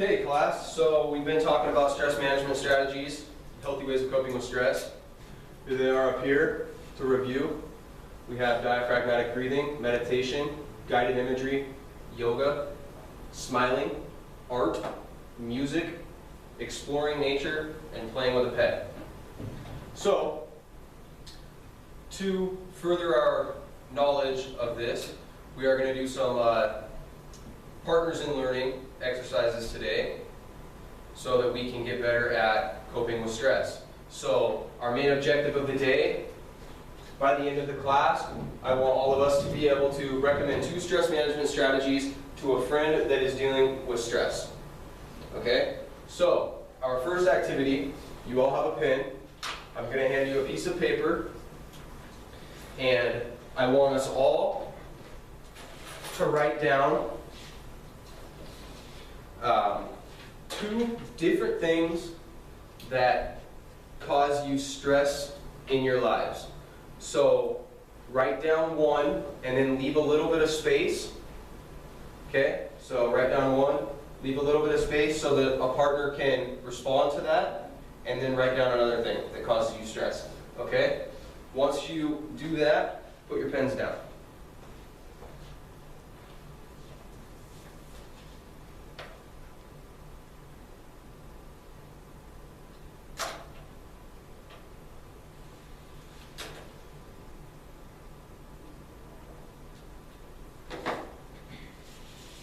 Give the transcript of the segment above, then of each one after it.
Okay, class, so we've been talking about stress management strategies, healthy ways of coping with stress. Here they are up here to review. We have diaphragmatic breathing, meditation, guided imagery, yoga, smiling, art, music, exploring nature, and playing with a pet. So, to further our knowledge of this, we are going to do some partners in learning exercises today so that we can get better at coping with stress. So our main objective of the day, by the end of the class, I want all of us to be able to recommend 2 stress management strategies to a friend that is dealing with stress. Okay? So our first activity, you all have a pen. I'm going to hand you a piece of paper, and I want us all to write down 2 different things that cause you stress in your lives. So write down one and then leave a little bit of space. Okay? So write down one, leave a little bit of space so that a partner can respond to that, and then write down another thing that causes you stress. Okay? Once you do that, put your pens down.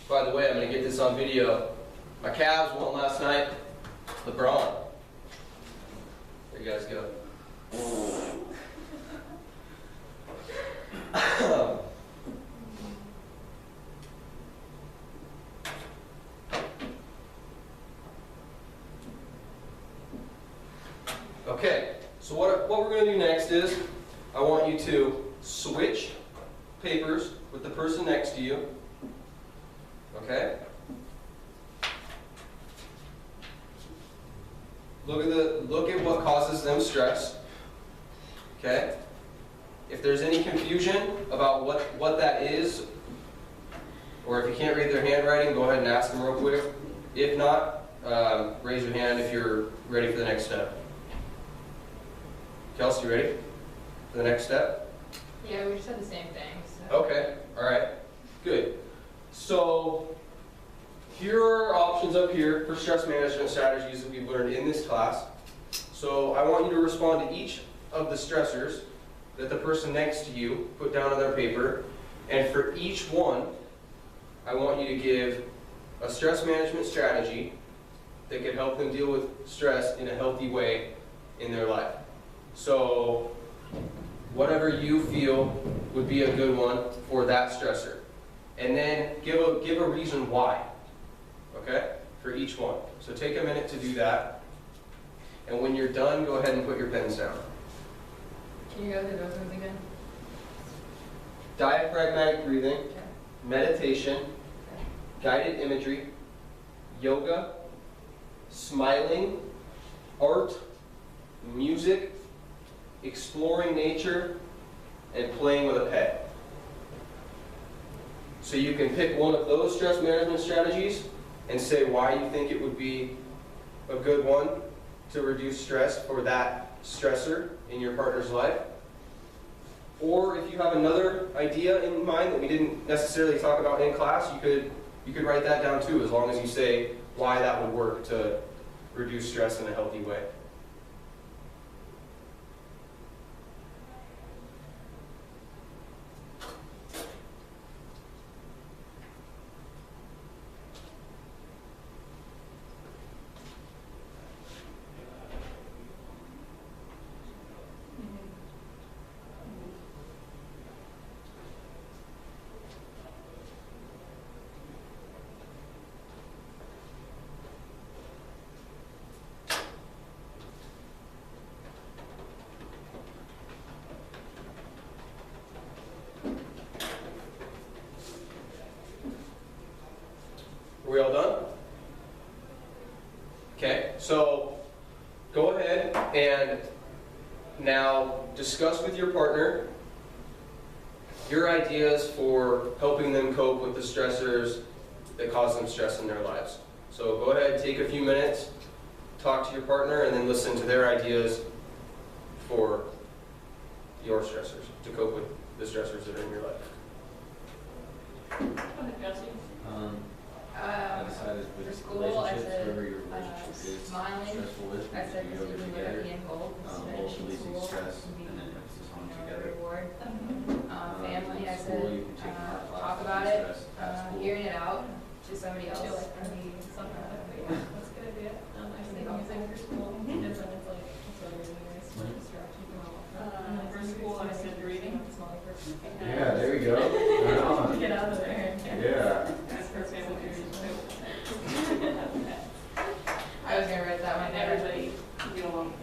By the way, I'm going to get this on video. My Cavs won last night. LeBron. There you guys go. Okay, so what we're going to do next is I want you to switch papers with the person next to you. Okay? Look at what causes them stress. Okay? If there's any confusion about what that is, or if you can't read their handwriting, go ahead and ask them real quick. If not, raise your hand if you're ready for the next step. Kelsey, you ready for the next step? Yeah, we just said the same thing. So. Okay, alright, good. So, here are our options up here for stress management strategies that we've learned in this class. So, I want you to respond to each of the stressors that the person next to you put down on their paper. And for each one, I want you to give a stress management strategy that can help them deal with stress in a healthy way in their life. So, whatever you feel would be a good one for that stressor. And then give a reason why, okay, for each one. So take a minute to do that. And when you're done, go ahead and put your pens down. Can you go through those ones again? Diaphragmatic breathing, Okay. meditation, Okay. guided imagery, yoga, smiling, art, music, exploring nature, and playing with a pet. So you can pick one of those stress management strategies and say why you think it would be a good one to reduce stress for that stressor in your partner's life. Or if you have another idea in mind that we didn't necessarily talk about in class, you could write that down too, as long as you say why that would work to reduce stress in a healthy way. Are we all done? Okay, so go ahead and now discuss with your partner your ideas for helping them cope with the stressors that cause them stress in their lives. So go ahead, take a few minutes, talk to your partner, and then listen to their ideas for your stressors, to cope with the stressors that are in your life. I decided For with school, I relationships, said, whoever your relationship is smiling. stressful with, I said you over receiving together, liberty and hope, both finishing releasing school, stress and and then emphasis on a together. reward. Family, I School, said, you can take more class, talk about it, stress at school. hearing it out to somebody else. That's a good idea. I think music for school, because then it's like, it's really nice for distraction from all of for school, I said reading. Yeah, there you go. Right on. Get out of there. Yeah. That's for family reasons too. I was gonna write that one And down. everybody can get along with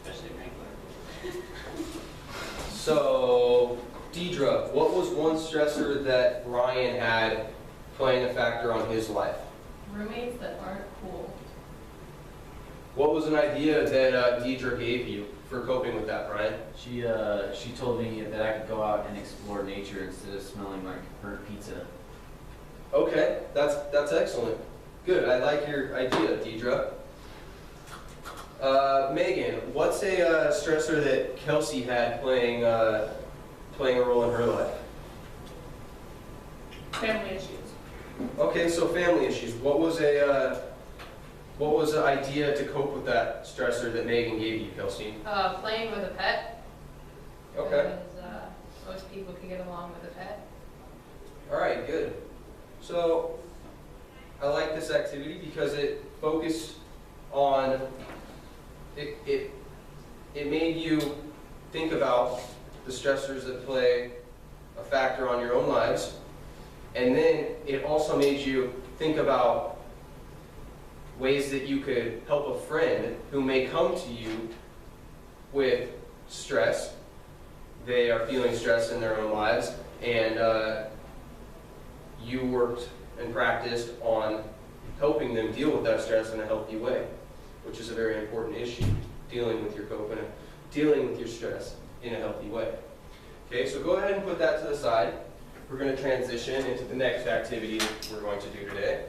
that. Especially Wrangler. So, Deidre, what was one stressor that Ryan had playing a factor on his life? Roommates that aren't cool. What was an idea that Deidre gave you for coping with that, Brian? She told me that I could go out and explore nature instead of smelling like burnt pizza. Okay, that's excellent. Good, I like your idea, Deidre. Megan, what's a stressor that Kelsey had playing a role in her life? Family issues. Okay, so family issues. What was an idea to cope with that stressor that Megan gave you, Kelsey? Playing with a pet. Okay. Because, most people can get along with a pet. All right, good. So I like this activity because it focused on it made you think about the stressors that play a factor on your own lives, and then it also made you think about ways that you could help a friend who may come to you with stress. They are feeling stress in their own lives, and you worked and practiced on helping them deal with that stress in a healthy way, which is a very important issue, dealing with your dealing with your stress in a healthy way. Okay, so go ahead and put that to the side. We're going to transition into the next activity we're going to do today.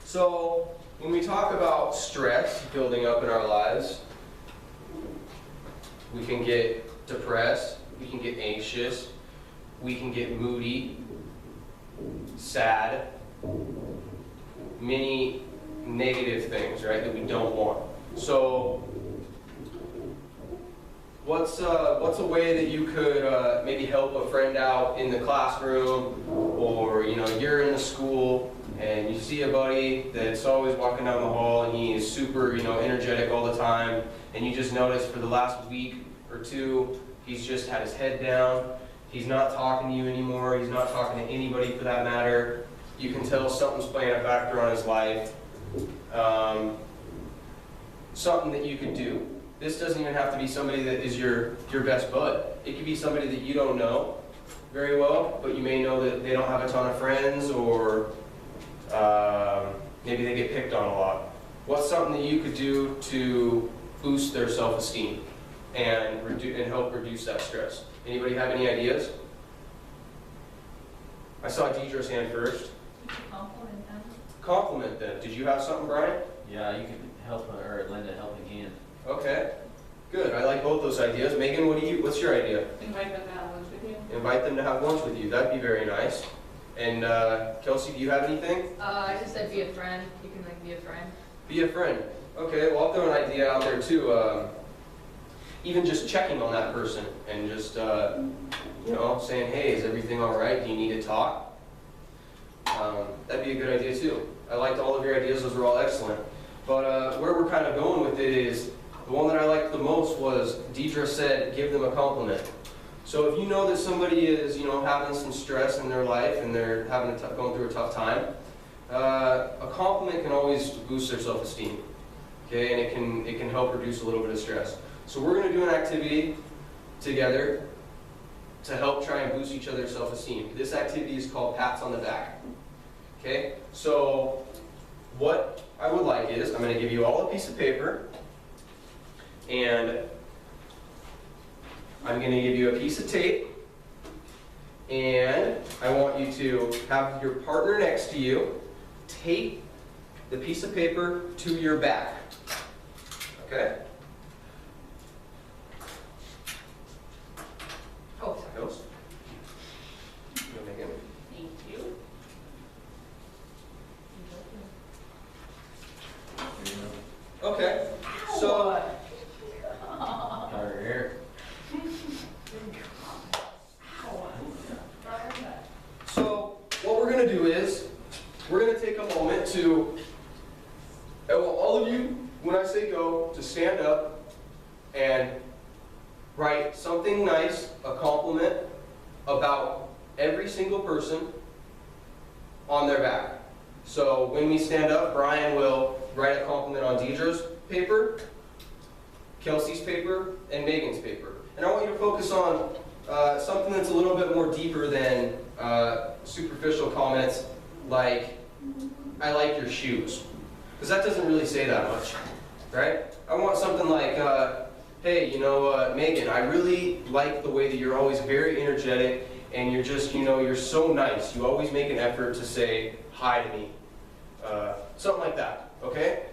So when we talk about stress building up in our lives, we can get depressed, we can get anxious, we can get moody, sad, many negative things, right, that we don't want. So what's a way that you could maybe help a friend out in the classroom, or you're in the school and you see a buddy that's always walking down the hall and he is super energetic all the time, and you just notice for the last week or two he's just had his head down, he's not talking to you anymore, he's not talking to anybody for that matter. You can tell something's playing a factor on his life. Something that you could do. This doesn't even have to be somebody that is your best bud. It could be somebody that you don't know very well, but you may know that they don't have a ton of friends, or maybe they get picked on a lot. What's something that you could do to boost their self-esteem and help reduce that stress? Anybody have any ideas? I saw Deidre's hand first. Compliment them. Compliment them. Did you have something, Brian? Yeah, you could help or lend a helping hand. Okay, good. I like both those ideas. Megan, what's your idea? Invite them to have lunch with you. Invite them to have lunch with you. That'd be very nice. And Kelsey, do you have anything? I just said be a friend. You can be a friend. Be a friend. Okay, well, I'll throw an idea out there too. Even just checking on that person and just saying, hey, is everything all right? Do you need to talk? That'd be a good idea too. I liked all of your ideas. Those were all excellent. But where we're kind of going with it is, the one that I liked the most was Deidre said, give them a compliment. So if you know that somebody is, having some stress in their life and they're going through a tough time, a compliment can always boost their self-esteem. Okay, and it can help reduce a little bit of stress. So we're going to do an activity together to help try and boost each other's self-esteem. This activity is called pats on the back. Okay, so what I would like is, I'm going to give you all a piece of paper, and I'm going to give you a piece of tape, And I want you to have your partner next to you tape the piece of paper to your back. Okay? Oh, sorry. Goes. Go, Megan. Thank you. Okay. So, Got her hair. so what we're going to do is we're going to take a moment to, I want all of you, when I say go, to stand up and write something nice, a compliment about every single person on their back. So when we stand up, Brian will write a compliment on Deidre's paper, Kelsey's paper, and Megan's paper. And I want you to focus on something that's a little bit more deeper than superficial comments like, I like your shoes. Because that doesn't really say that much, right? I want something like, hey, you know, Megan, I really like the way that you're always very energetic and you're just, you know, you're so nice. You always make an effort to say hi to me. Something like that, okay?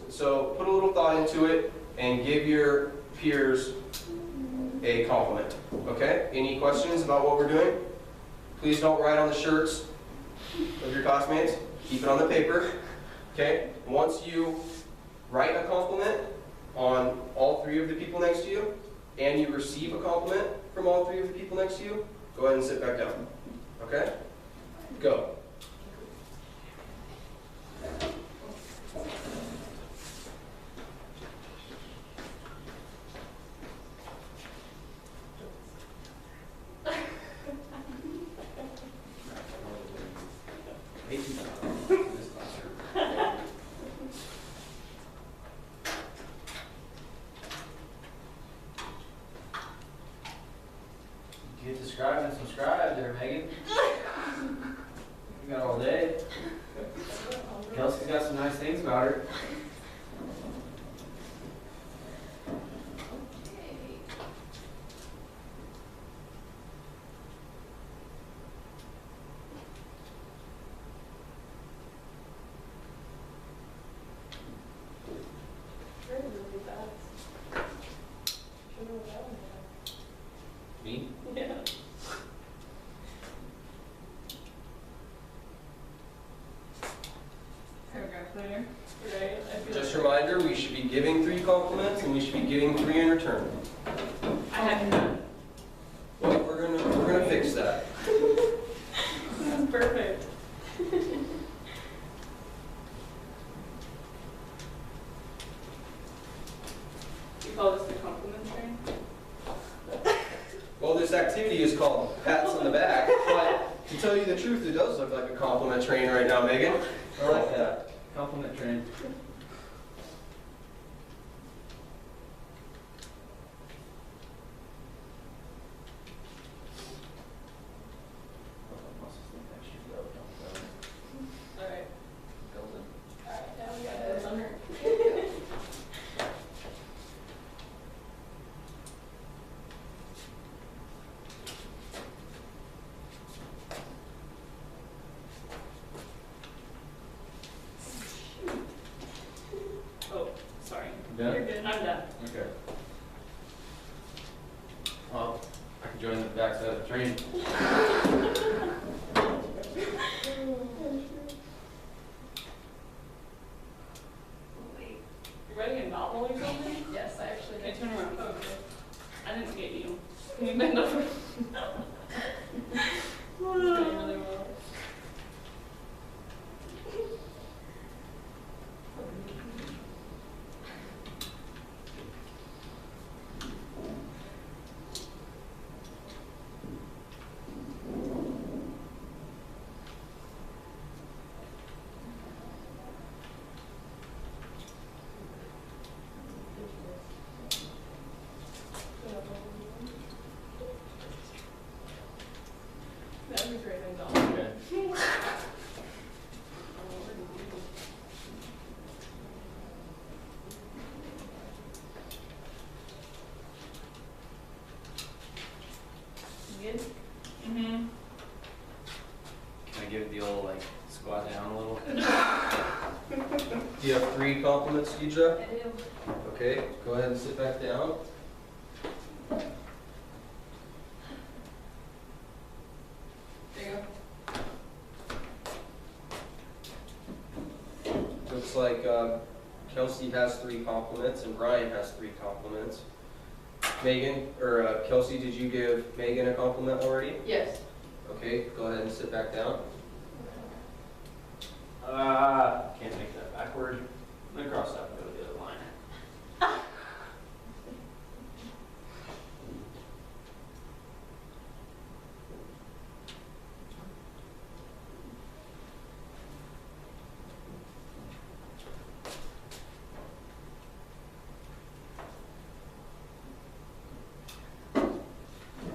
So put a little thought into it and give your peers a compliment, okay? Any questions about what we're doing? Please don't write on the shirts of your classmates. Keep it on the paper, okay? Once you write a compliment on all three of the people next to you, and you receive a compliment from all three of the people next to you, go ahead and sit back down, okay? Go. Get described and subscribed there, Megan. You got all day. Kelsey's got some nice things about her. Very really fast. Should know what that one Me? is. Yeah. Paragraph Later. Right? I feel Just a like reminder, we should be giving 3 compliments and we should be getting 3 in return. I had none. Well, we're gonna fix that. This is perfect. You call this the compliment train? Well, this activity is called pats on the back, but to tell you the truth, it does look like a compliment train right now, Megan. I like that. Compliment train. Alright. Golden. Alright, now we got this on her. Oh, sorry. Done? You're good. I'm done. Okay. Well, I can join the backside of the train. Wait. You writing a novel or something? Yes, I actually Okay, did. turn around. Okay. I didn't get you. Can you bend over? Doing really well. Do you have 3 compliments, Deidre? I do. Okay, go ahead and sit back down. There you go. Looks like Kelsey has 3 compliments and Brian has 3 compliments. Megan, or Kelsey, did you give Megan a compliment already? Yes. Okay, go ahead and sit back down. Can't make that backward. I'm gonna cross that and go to the other line.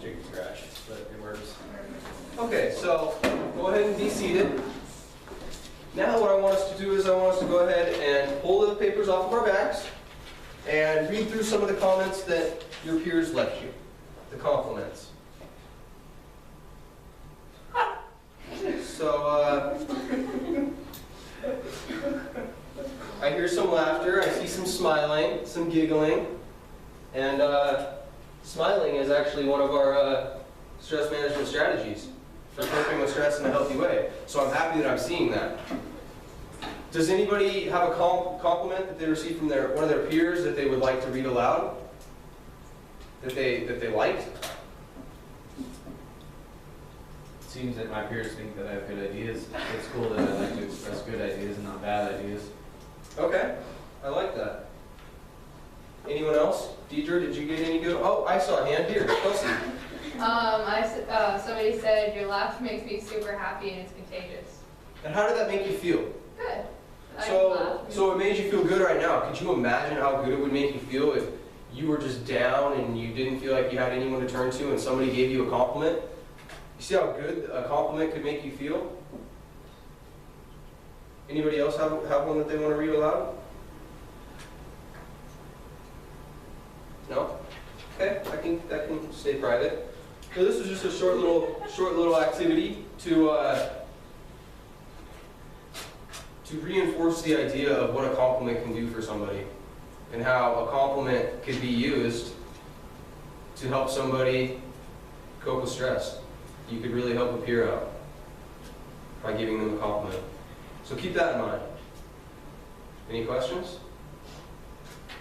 Chicken scratch, but it works. Okay, so go ahead and be seated. Now what I want us to do is I want us to go ahead and pull the papers off of our backs and read through some of the comments that your peers left you, the compliments. So, I hear some laughter, I see some smiling, some giggling, and smiling is actually one of our stress management strategies for coping with stress in a healthy way. So I'm happy that I'm seeing that. Does anybody have a compliment that they received from one of their peers that they would like to read aloud? That they liked? Seems that my peers think that I have good ideas. It's cool that I like to express good ideas and not bad ideas. Okay, I like that. Anyone else? Deidre, did you get any good? Oh, I saw a hand here. Kelsey. Somebody said your laugh makes me super happy and it's contagious. And how did that make you feel? Good. I So laugh. it made you feel good right now. Could you imagine how good it would make you feel if you were just down and you didn't feel like you had anyone to turn to and somebody gave you a compliment? You see how good a compliment could make you feel? Anybody else have one that they want to read aloud? No? Okay, that can stay private. So this was just a short little activity to reinforce the idea of what a compliment can do for somebody and how a compliment could be used to help somebody cope with stress. You could really help a peer out by giving them a compliment. So keep that in mind. Any questions?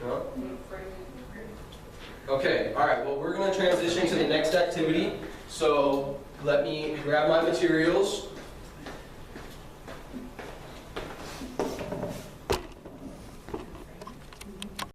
No? Okay, all right, well, we're going to transition to the next activity. So let me grab my materials.